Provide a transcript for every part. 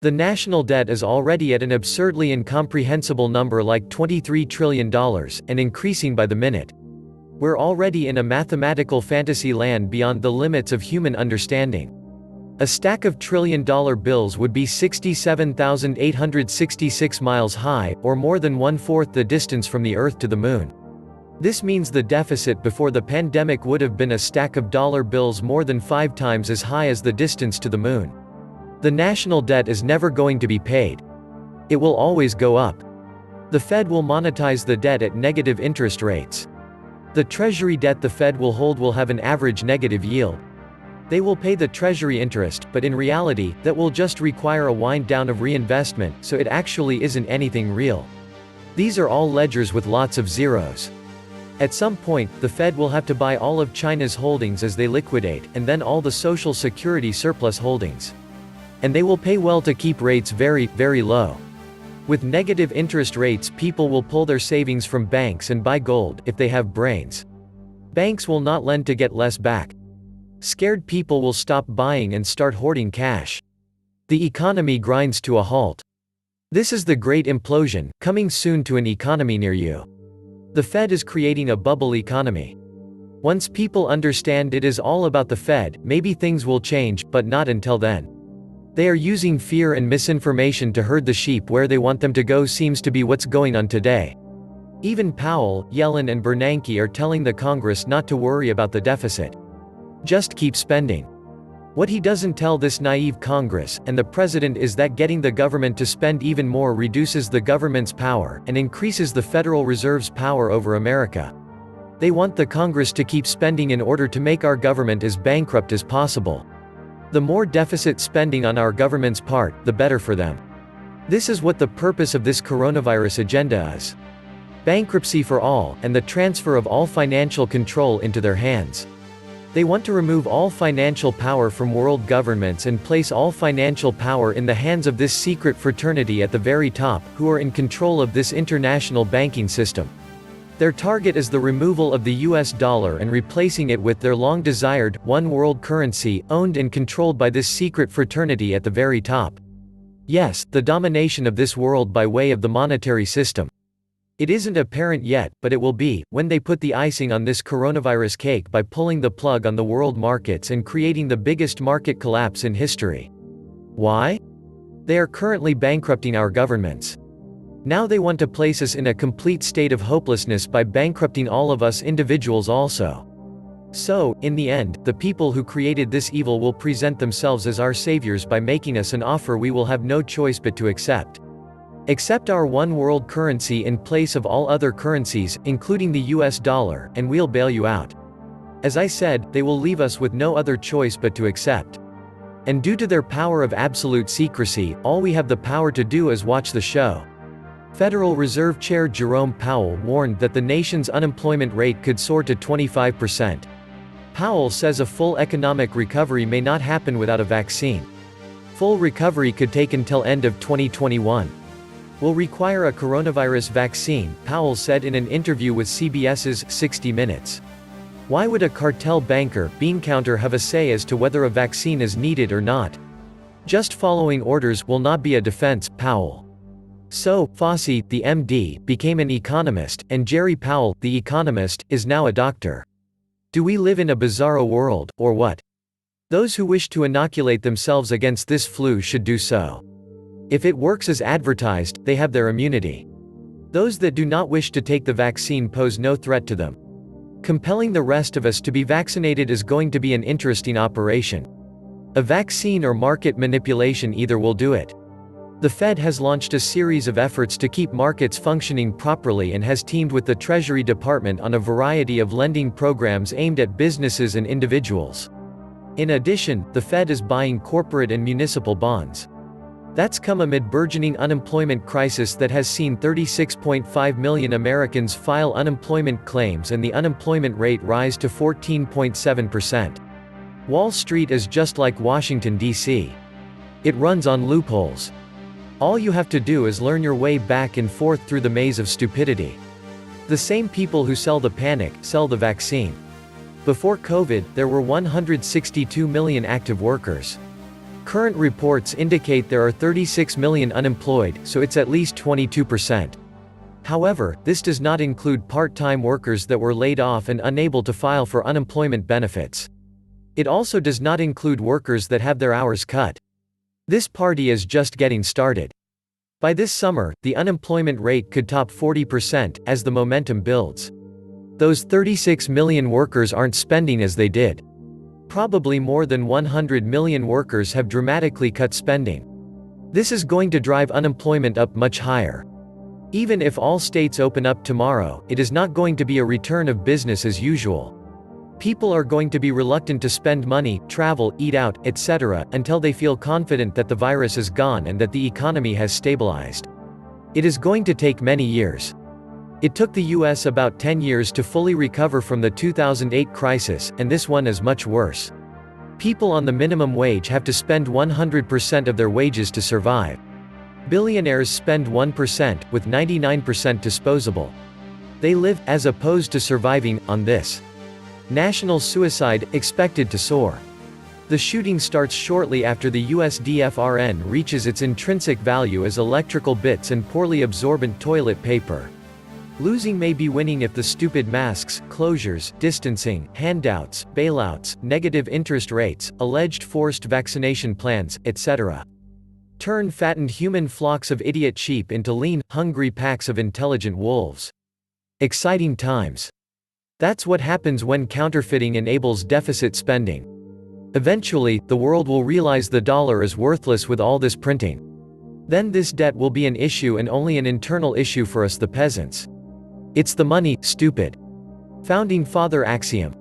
The national debt is already at an absurdly incomprehensible number like $23 trillion, and increasing by the minute. We're already in a mathematical fantasy land beyond the limits of human understanding. A stack of trillion-dollar bills would be 67,866 miles high, or more than one-fourth the distance from the Earth to the Moon. This means the deficit before the pandemic would have been a stack of dollar bills more than 5 times as high as the distance to the Moon. The national debt is never going to be paid. It will always go up. The Fed will monetize the debt at negative interest rates. The Treasury debt the Fed will hold will have an average negative yield. They will pay the Treasury interest, but in reality, that will just require a wind down of reinvestment, so it actually isn't anything real. These are all ledgers with lots of zeros. At some point, the Fed will have to buy all of China's holdings as they liquidate, and then all the Social Security surplus holdings. And they will pay well to keep rates very, very low. With negative interest rates, people will pull their savings from banks and buy gold, if they have brains. Banks will not lend to get less back. Scared people will stop buying and start hoarding cash. The economy grinds to a halt. This is the great implosion, coming soon to an economy near you. The Fed is creating a bubble economy. Once people understand it is all about the Fed, maybe things will change, but not until then. They are using fear and misinformation to herd the sheep where they want them to go seems to be what's going on today. Even Powell, Yellen and Bernanke are telling the Congress not to worry about the deficit. Just keep spending. What he doesn't tell this naive Congress, and the President, is that getting the government to spend even more reduces the government's power, and increases the Federal Reserve's power over America. They want the Congress to keep spending in order to make our government as bankrupt as possible. The more deficit spending on our government's part, the better for them. This is what the purpose of this coronavirus agenda is. Bankruptcy for all, and the transfer of all financial control into their hands. They want to remove all financial power from world governments and place all financial power in the hands of this secret fraternity at the very top, who are in control of this international banking system. Their target is the removal of the US dollar and replacing it with their long-desired, one world currency, owned and controlled by this secret fraternity at the very top. Yes, the domination of this world by way of the monetary system. It isn't apparent yet, but it will be, when they put the icing on this coronavirus cake by pulling the plug on the world markets and creating the biggest market collapse in history. Why? They are currently bankrupting our governments. Now they want to place us in a complete state of hopelessness by bankrupting all of us individuals also. So, in the end, the people who created this evil will present themselves as our saviors by making us an offer we will have no choice but to accept. Accept our one world currency in place of all other currencies, including the US dollar, and we'll bail you out. As I said, they will leave us with no other choice but to accept. And due to their power of absolute secrecy, all we have the power to do is watch the show. Federal Reserve Chair Jerome Powell warned that the nation's unemployment rate could soar to 25%. Powell says a full economic recovery may not happen without a vaccine. Full recovery could take until end of 2021. Will require a coronavirus vaccine, Powell said in an interview with CBS's 60 Minutes. Why would a cartel banker, bean counter, have a say as to whether a vaccine is needed or not? Just following orders will not be a defense, Powell. So, Fauci, the MD, became an economist, and Jerry Powell, the economist, is now a doctor. Do we live in a bizarro world, or what? Those who wish to inoculate themselves against this flu should do so. If it works as advertised, they have their immunity. Those that do not wish to take the vaccine pose no threat to them. Compelling the rest of us to be vaccinated is going to be an interesting operation. A vaccine or market manipulation, either will do it. The Fed has launched a series of efforts to keep markets functioning properly and has teamed with the Treasury Department on a variety of lending programs aimed at businesses and individuals. In addition, the Fed is buying corporate and municipal bonds. That's come amid burgeoning unemployment crisis that has seen 36.5 million Americans file unemployment claims and the unemployment rate rise to 14.7%. Wall Street is just like Washington, D.C. It runs on loopholes. All you have to do is learn your way back and forth through the maze of stupidity. The same people who sell the panic, sell the vaccine. Before COVID, there were 162 million active workers. Current reports indicate there are 36 million unemployed, so it's at least 22%. However, this does not include part-time workers that were laid off and unable to file for unemployment benefits. It also does not include workers that have their hours cut. This party is just getting started. By this summer, the unemployment rate could top 40% as the momentum builds. Those 36 million workers aren't spending as they did. Probably more than 100 million workers have dramatically cut spending. This is going to drive unemployment up much higher. Even if all states open up tomorrow, it is not going to be a return of business as usual. People are going to be reluctant to spend money, travel, eat out, etc., until they feel confident that the virus is gone and that the economy has stabilized. It is going to take many years. It took the US about 10 years to fully recover from the 2008 crisis, and this one is much worse. People on the minimum wage have to spend 100% of their wages to survive. Billionaires spend 1%, with 99% disposable. They live, as opposed to surviving, on this. National suicide, expected to soar. The shooting starts shortly after the USDFRN reaches its intrinsic value as electrical bits and poorly absorbent toilet paper. Losing may be winning if the stupid masks, closures, distancing, handouts, bailouts, negative interest rates, alleged forced vaccination plans, etc. turn fattened human flocks of idiot sheep into lean, hungry packs of intelligent wolves. Exciting times. That's what happens when counterfeiting enables deficit spending. Eventually, the world will realize the dollar is worthless with all this printing. Then this debt will be an issue and only an internal issue for us the peasants. It's the money, stupid. Founding Father axiom.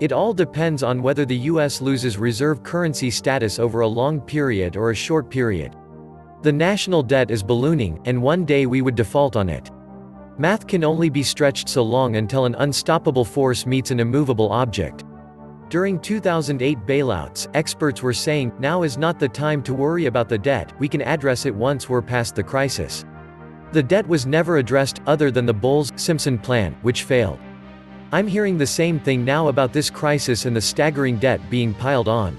It all depends on whether the US loses reserve currency status over a long period or a short period. The national debt is ballooning, and one day we would default on it. Math can only be stretched so long until an unstoppable force meets an immovable object. During 2008 bailouts, experts were saying, now is not the time to worry about the debt, we can address it once we're past the crisis. The debt was never addressed, other than the Bowles-Simpson plan, which failed. I'm hearing the same thing now about this crisis and the staggering debt being piled on.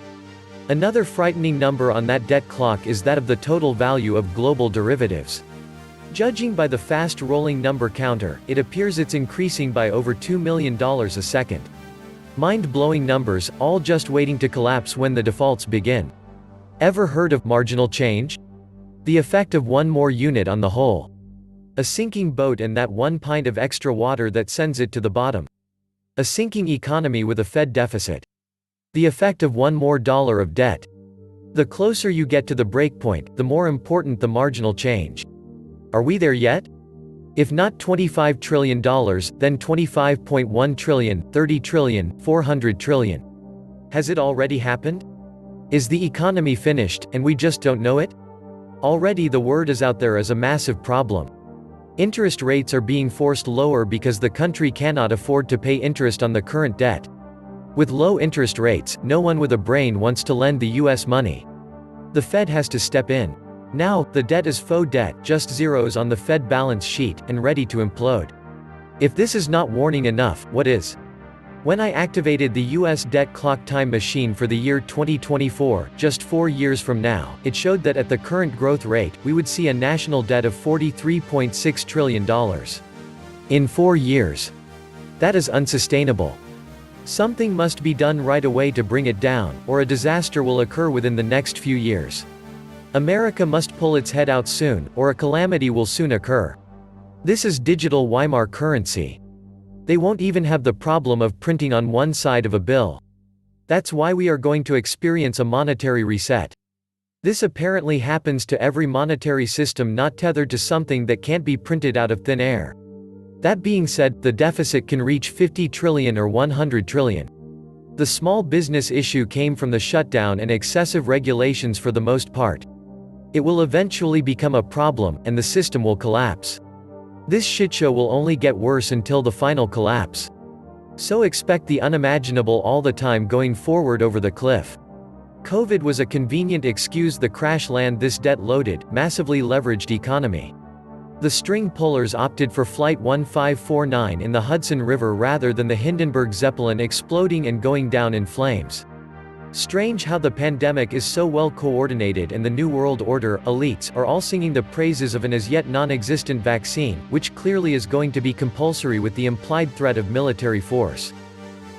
Another frightening number on that debt clock is that of the total value of global derivatives. Judging by the fast-rolling number counter, it appears it's increasing by over $2 million a second. Mind-blowing numbers, all just waiting to collapse when the defaults begin. Ever heard of marginal change? The effect of one more unit on the whole. A sinking boat and that 1 pint of extra water that sends it to the bottom. A sinking economy with a Fed deficit. The effect of one more dollar of debt. The closer you get to the breakpoint, the more important the marginal change. Are we there yet? If not $25 trillion, then 25.1 trillion, 30 trillion, 400 trillion. Has it already happened? Is the economy finished, and we just don't know it? Already the word is out there as a massive problem. Interest rates are being forced lower because the country cannot afford to pay interest on the current debt. With low interest rates, no one with a brain wants to lend the US money. The Fed has to step in. Now, the debt is faux debt, just zeros on the Fed balance sheet, and ready to implode. If this is not warning enough, what is? When I activated the US debt clock time machine for the year 2024, just 4 years from now, it showed that at the current growth rate, we would see a national debt of $43.6 trillion. In 4 years. That is unsustainable. Something must be done right away to bring it down, or a disaster will occur within the next few years. America must pull its head out soon, or a calamity will soon occur. This is digital Weimar currency. They won't even have the problem of printing on one side of a bill. That's why we are going to experience a monetary reset. This apparently happens to every monetary system not tethered to something that can't be printed out of thin air. That being said, the deficit can reach 50 trillion or 100 trillion. The small business issue came from the shutdown and excessive regulations for the most part. It will eventually become a problem, and the system will collapse. This shitshow will only get worse until the final collapse. So expect the unimaginable all the time going forward over the cliff. COVID was a convenient excuse the crash land this debt-loaded, massively leveraged economy. The string pullers opted for Flight 1549 in the Hudson River rather than the Hindenburg Zeppelin exploding and going down in flames. Strange how the pandemic is so well coordinated and the New World Order elites are all singing the praises of an as yet non-existent vaccine, which clearly is going to be compulsory with the implied threat of military force.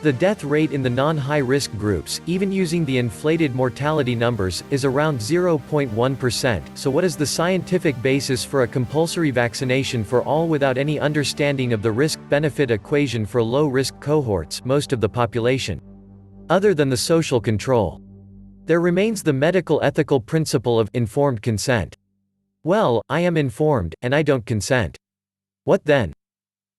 The death rate in the non-high-risk groups, even using the inflated mortality numbers, is around 0.1%, so what is the scientific basis for a compulsory vaccination for all without any understanding of the risk-benefit equation for low-risk cohorts, most of the population? Other than the social control. There remains the medical ethical principle of informed consent. Well, I am informed, and I don't consent. What then?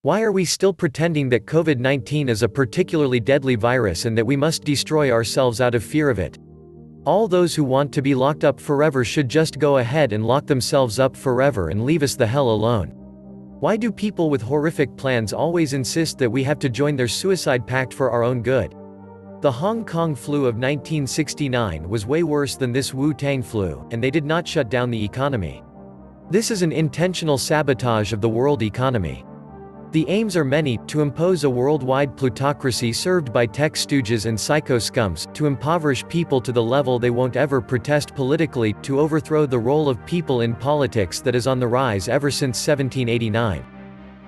Why are we still pretending that COVID-19 is a particularly deadly virus and that we must destroy ourselves out of fear of it? All those who want to be locked up forever should just go ahead and lock themselves up forever and leave us the hell alone. Why do people with horrific plans always insist that we have to join their suicide pact for our own good? The Hong Kong flu of 1969 was way worse than this Wu-Tang flu, and they did not shut down the economy. This is an intentional sabotage of the world economy. The aims are many: to impose a worldwide plutocracy served by tech stooges and psycho scums, to impoverish people to the level they won't ever protest politically, to overthrow the role of people in politics that is on the rise ever since 1789.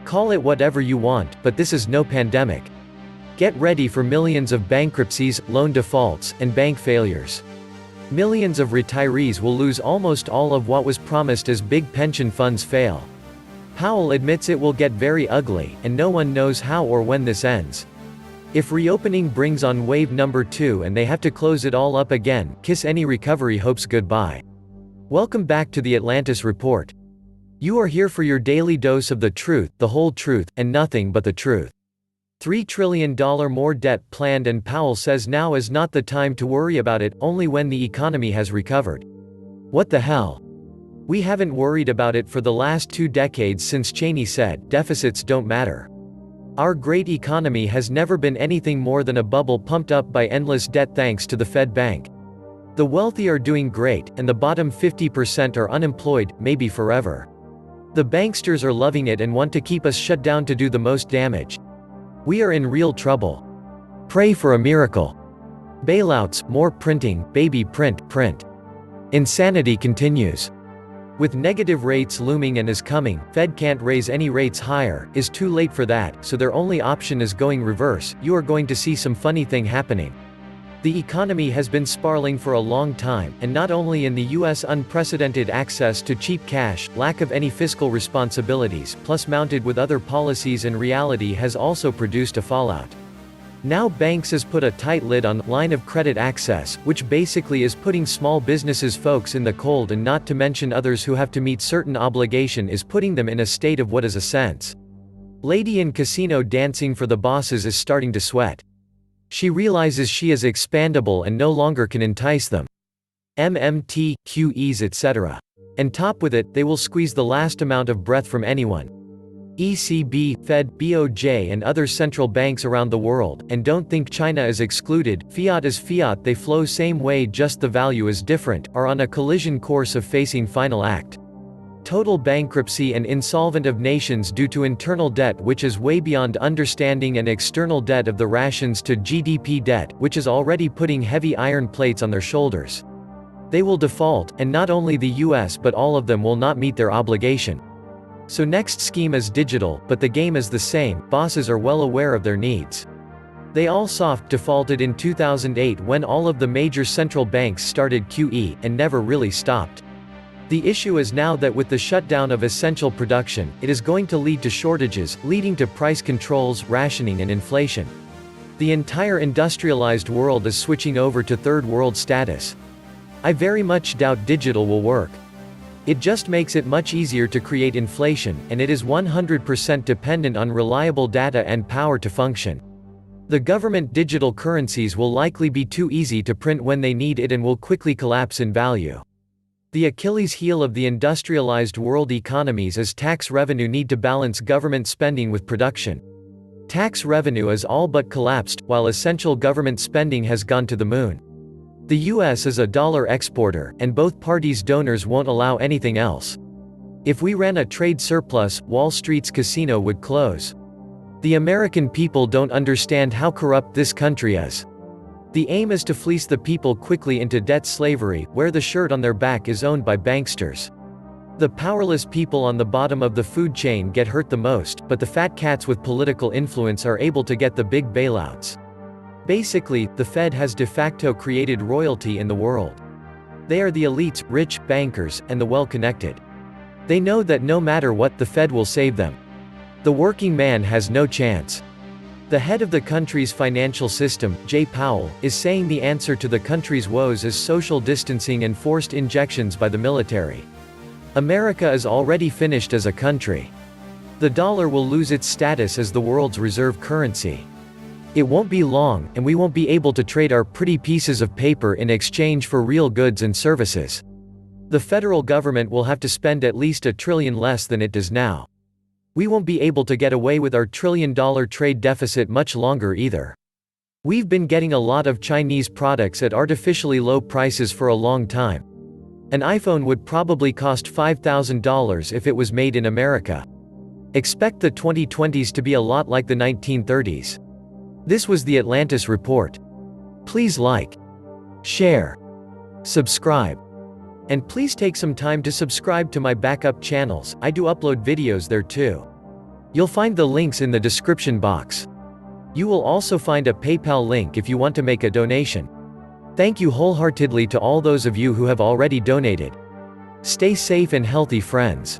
Call it whatever you want, but this is no pandemic. Get ready for millions of bankruptcies, loan defaults, and bank failures. Millions of retirees will lose almost all of what was promised as big pension funds fail. Powell admits it will get very ugly, and no one knows how or when this ends. If reopening brings on wave number 2 and they have to close it all up again, kiss any recovery hopes goodbye. Welcome back to the Atlantis Report. You are here for your daily dose of the truth, the whole truth, and nothing but the truth. $3 trillion more debt planned, and Powell says now is not the time to worry about it, only when the economy has recovered. What the hell? We haven't worried about it for the last 2 decades since Cheney said, deficits don't matter. Our great economy has never been anything more than a bubble pumped up by endless debt thanks to the Fed Bank. The wealthy are doing great, and the bottom 50% are unemployed, maybe forever. The banksters are loving it and want to keep us shut down to do the most damage. We are in real trouble. Pray for a miracle. Bailouts, more printing, baby print, print. Insanity continues. With negative rates looming and is coming, Fed can't raise any rates higher, is too late for that, so their only option is going reverse. You are going to see some funny thing happening. The economy has been spiraling for a long time, and not only in the US, unprecedented access to cheap cash, lack of any fiscal responsibilities, plus mounted with other policies and reality has also produced a fallout. Now banks has put a tight lid on line of credit access, which basically is putting small businesses folks in the cold, and not to mention others who have to meet certain obligation is putting them in a state of what is a sense. Lady in casino dancing for the bosses is starting to sweat. She realizes she is expandable and no longer can entice them. MMT, QEs etc. And top with it, they will squeeze the last amount of breath from anyone. ECB, Fed, BOJ and other central banks around the world, and don't think China is excluded, fiat is fiat, they flow same way, just the value is different, are on a collision course of facing final act. Total bankruptcy and insolvent of nations due to internal debt which is way beyond understanding, and external debt of the rations to GDP debt, which is already putting heavy iron plates on their shoulders. They will default, and not only the US but all of them will not meet their obligation. So next scheme is digital, but the game is the same, bosses are well aware of their needs. They all soft defaulted in 2008 when all of the major central banks started QE, and never really stopped. The issue is now that with the shutdown of essential production, it is going to lead to shortages, leading to price controls, rationing and inflation. The entire industrialized world is switching over to third world status. I very much doubt digital will work. It just makes it much easier to create inflation, and it is 100% dependent on reliable data and power to function. The government digital currencies will likely be too easy to print when they need it and will quickly collapse in value. The Achilles heel of the industrialized world economies is tax revenue need to balance government spending with production. Tax revenue is all but collapsed, while essential government spending has gone to the moon. The US is a dollar exporter, and both parties' donors won't allow anything else. If we ran a trade surplus, Wall Street's casino would close. The American people don't understand how corrupt this country is. The aim is to fleece the people quickly into debt slavery, where the shirt on their back is owned by banksters. The powerless people on the bottom of the food chain get hurt the most, but the fat cats with political influence are able to get the big bailouts. Basically, the Fed has de facto created royalty in the world. They are the elites, rich, bankers, and the well-connected. They know that no matter what, the Fed will save them. The working man has no chance. The head of the country's financial system, Jay Powell, is saying the answer to the country's woes is social distancing and forced injections by the military. America is already finished as a country. The dollar will lose its status as the world's reserve currency. It won't be long, and we won't be able to trade our pretty pieces of paper in exchange for real goods and services. The federal government will have to spend at least $1 trillion less than it does now. We won't be able to get away with our trillion-dollar trade deficit much longer either. We've been getting a lot of Chinese products at artificially low prices for a long time. An iPhone would probably cost $5,000 if it was made in America. Expect the 2020s to be a lot like the 1930s. This was the Atlantis Report. Please like, share, subscribe. And please take some time to subscribe to my backup channels. I do upload videos there too. You'll find the links in the description box. You will also find a PayPal link if you want to make a donation. Thank you wholeheartedly to all those of you who have already donated. Stay safe and healthy, friends.